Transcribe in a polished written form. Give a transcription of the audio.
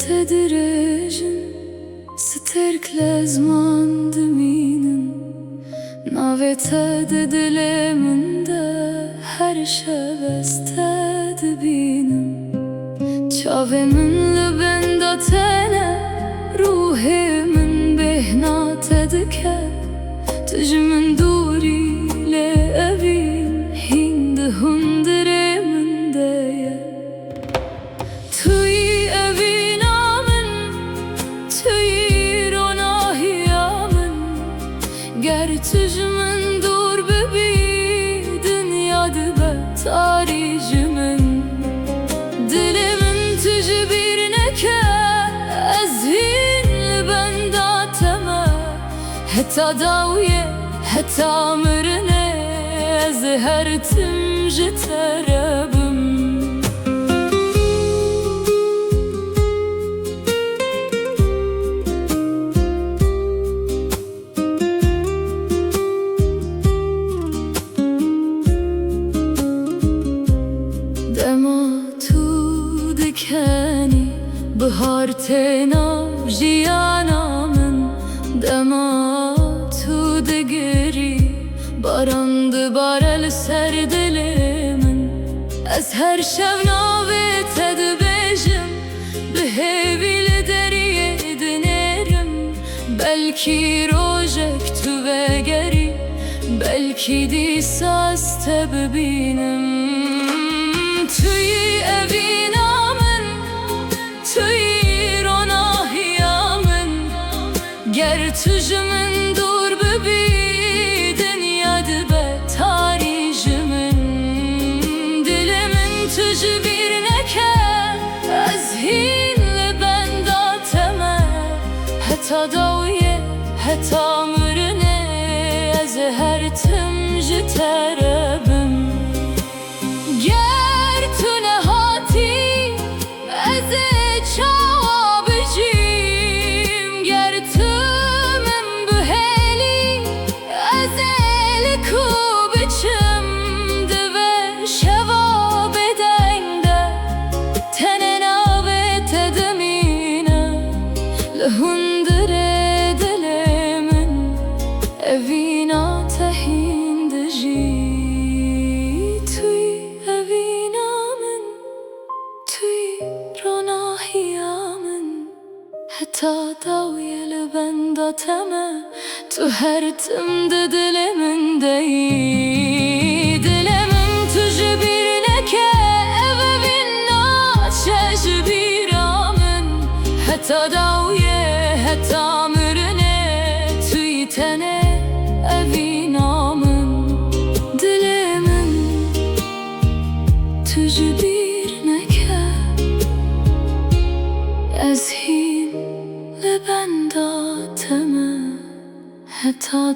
تدريجن سترك لازمان دمینن ناویت دل من ده هر شب استد بینم چاوه من لبنده تنه روح من بهنات دکه تج من دوری لأبین هند هندره من ده توی evina من توی روناهیا من گر تج من دور ببی دنیاdı به tarici من dilimin tüj bir neke ezhin benda teme heta dawiye heta mırne ez her timji terebim بهار تناو جیانا من دما تو دگری باران دباره لسر دل من از هر شب ناویت دبیجم به هیویل دریه دنرم بلکی روژک تو بگری بلکی دیساست ببینم توی evina توی روناهیا من گر تج من دور ببی دنیاdı به tarici من dilimin tüj bir neke ezhin benda teme heta dawiye heta mırne ez her timji terebim ger tu nehati ez çavabicim ger tümüm bu heli ezel kubiçim ve şevab edende tenena ve tedmine lehundre dilimin evina tehindici tuy evina min tuy heta dawiye lebenda teme tu her timde dilimin deyi dilimin tüj bir neke evevina çeş bir amin heta dawiye heta mırne tüy tene evina min dilimin tüj bir neke ezhin لبنده تمه حتی